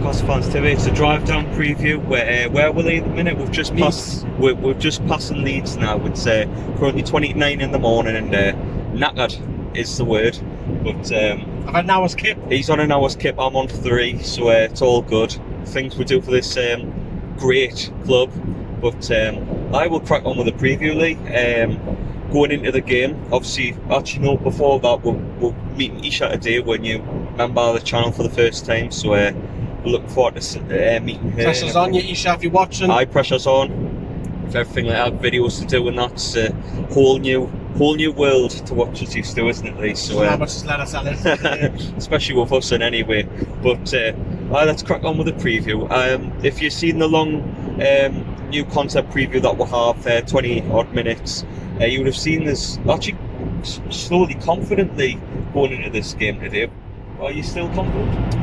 Newcastle fans today. It's a drive down preview. Where we're at the minute, we've just passed. We're just passing Leeds now. It's currently 29 in the morning, and knackered is the word. But I've had an hour's kip. He's on an hour's kip. I'm on 3, so it's all good. Things we do for this great club. But I will crack on with the preview, Lee. Going into the game, obviously, actually no, before that we're meeting Isha today when you member the channel for the first time, so we look forward to meeting her. Pressure's on you, Isha, if you're watching. Aye, pressure's on. With everything like that, videos to do, and that's a whole new world to watch us used to, isn't it, Lee? So how much has let us at especially with us in anyway. But let's crack on with the preview. If you've seen the long new concept preview that we'll have, 20 odd minutes, you would have seen this actually slowly, confidently going into this game today. Are you still confident?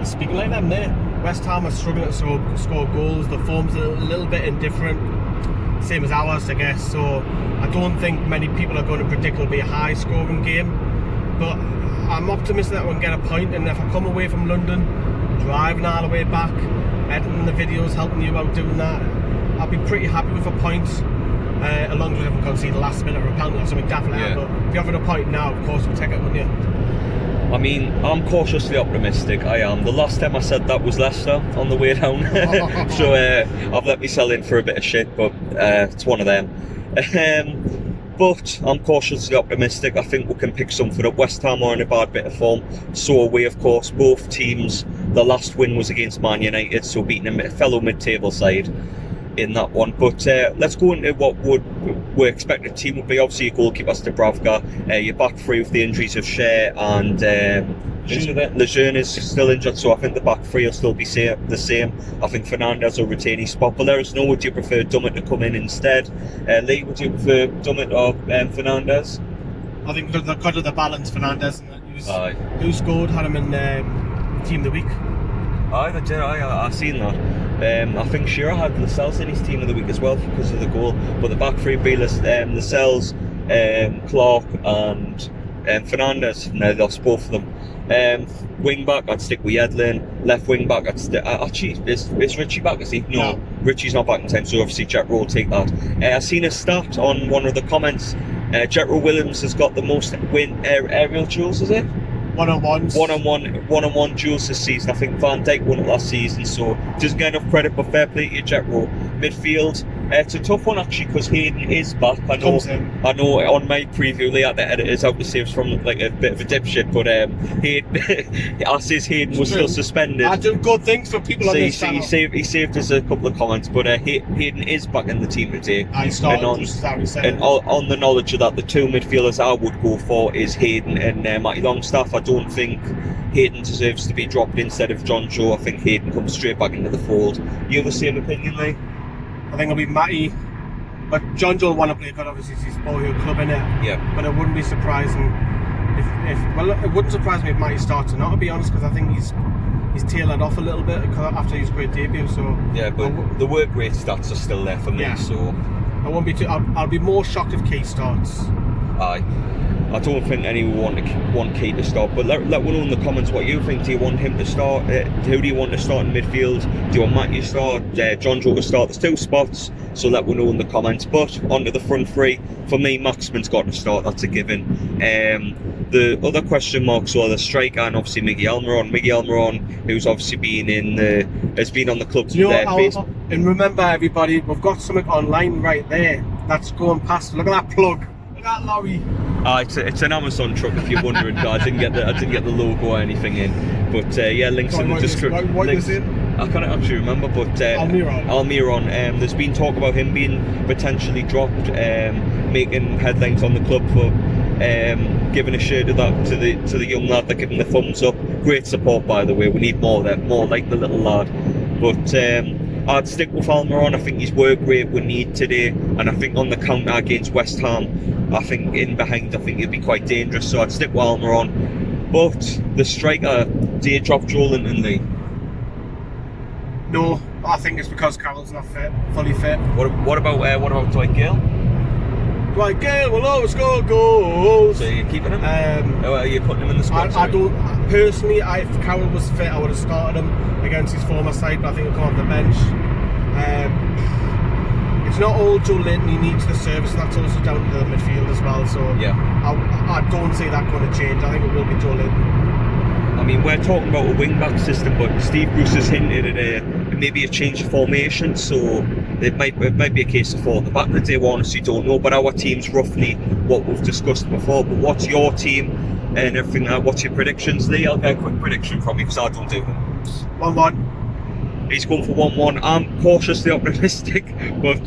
Speaking like them there, West Ham are struggling to score goals. The form's a little bit indifferent, same as ours, I guess. So I don't think many people are going to predict it'll be a high scoring game. But I'm optimistic that we'll get a point, and if I come away from London, driving all the way back, editing the videos, helping you out doing that, I'll be pretty happy with a point. As long as we haven't conceded the last minute or a penalty or something, definitely. Yeah. But if you're having a point now, of course we'll take it, wouldn't you? I mean, I'm cautiously optimistic. I am. The last time I said that was Leicester on the way down, so I've let myself in for a bit of shit, but it's one of them. But I'm cautiously optimistic. I think we can pick something up. West Ham are in a bad bit of form, so are we, of course. Both teams, the last win was against Man United, so beating a fellow mid-table side in that one. But let's go into what we expect the team would be. Obviously your goalkeeper's Dubravka, your back three with the injuries of Shea and Lejeune is still injured, so I think the back three will still be the same. I think Fernandes will retain his spot, but let us know, would you prefer Dummett to come in instead? Lee, would you prefer Dummett or Fernandes? I think because of the balance, Fernandes, who scored, had him in Team of the Week. Aye, they did. I've seen that. I think Shearer had Lascelles in his team of the week as well because of the goal. But the back three be Lascelles, Clark and Fernandes. Now they lost both of them. Wing back, I'd stick with Yedlin. Left wing back, I'd stick. Actually, is Richie back? Is he? No, Richie's not back in time. So obviously Jetro will take that. I've seen a stat on one of the comments. Jetro Williams has got the most aerial duels. Is it? One-on-one duels this season. I think Van Dijk won it last season, so doesn't get enough credit, but fair play to you, Jetro. Midfield, it's a tough one actually because Hayden is back. I know on my preview they had the editors out to say it's from like a bit of a dipshit, but Hayden, I says Hayden was still suspended. I do good things for people on this channel. He saved us a couple of comments, but Hayden is back in the team today. And on the knowledge of that, the two midfielders I would go for is Hayden and Matty Longstaff. I don't think Hayden deserves to be dropped instead of John Joe. I think Hayden comes straight back into the fold. You have the same opinion, Lee? I think it'll be Matty, but John Joe will want to play because obviously it's his boyhood club, innit? Yeah. But it wouldn't be surprising it wouldn't surprise me if Matty starts or not, to be honest, because I think he's tailored off a little bit after his great debut. So yeah, but the work rate stats are still there for me. Yeah. So I won't be I'll be more shocked if Key starts. Aye. I don't think anyone want Key to start, but let one know in the comments what you think. Do you want him to start? Who do you want to start in midfield? Do you want Matthew to start? John Joe to start? There's two spots, so let one know in the comments. But onto the front three, for me, Maximin's got to start. That's a given. The other question marks are the striker and obviously Miguel Almiron, who's obviously has been on the club Facebook. And remember, everybody, we've got something online right there that's going past. Look at that plug. Look at that lorry. It's an Amazon truck if you're wondering. I didn't get the logo or anything in, but yeah, links in the description. What was it? I can't actually remember, but Almiron. There's been talk about him being potentially dropped, making headlines on the club for giving a shirt of that to the young lad. They're giving the thumbs up. Great support, by the way. We need more of that, more like the little lad. But I'd stick with Almiron. I think his work rate we need today, and I think on the counter against West Ham, I think in behind, I think he'd be quite dangerous. So I'd stick with Almiron. But the striker, do you drop Joe Linton, Lee? No, I think it's because Carroll's not fully fit. What about Dwight Gale? Dwight Gale will always score goals. So you're keeping him? Or are you putting him in the squad? I don't personally. If Carroll was fit, I would have started him against his former side, but I think he'll come off the bench. It's not all Joe Linton, he needs the service, that's also down to the midfield as well, so yeah, I don't see that going to change. I think it will be Joe Linton. I mean, we're talking about a wing-back system, but Steve Bruce has hinted at maybe a change of formation, so it might be a case of 4 at the back that they honestly don't know, but our team's roughly what we've discussed before. But what's your team and everything like that? What's your predictions, Lee? I'll get a quick prediction from you because I don't do them. 1-1. He's going for 1-1. I'm cautiously optimistic, but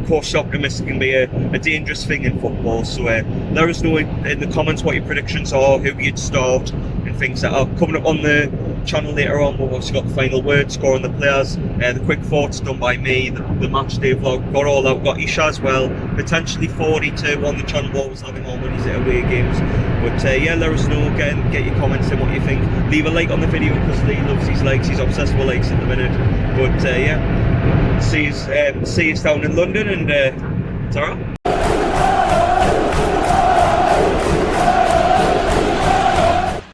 cautiously optimistic can be a dangerous thing in football. So let us know in the comments what your predictions are, who you'd start, and things that are coming up on the channel later on. We've obviously got the final word, scoring the players, the quick thoughts done by me, the match day vlog, got all that. We've got Isha as well, potentially 42 on the channel, always having all money's at away games. But yeah, let us know again, get your comments in what you think. Leave a like on the video because Lee loves his likes, he's obsessed with likes at the minute. But yeah, see us down in London, and it's alright.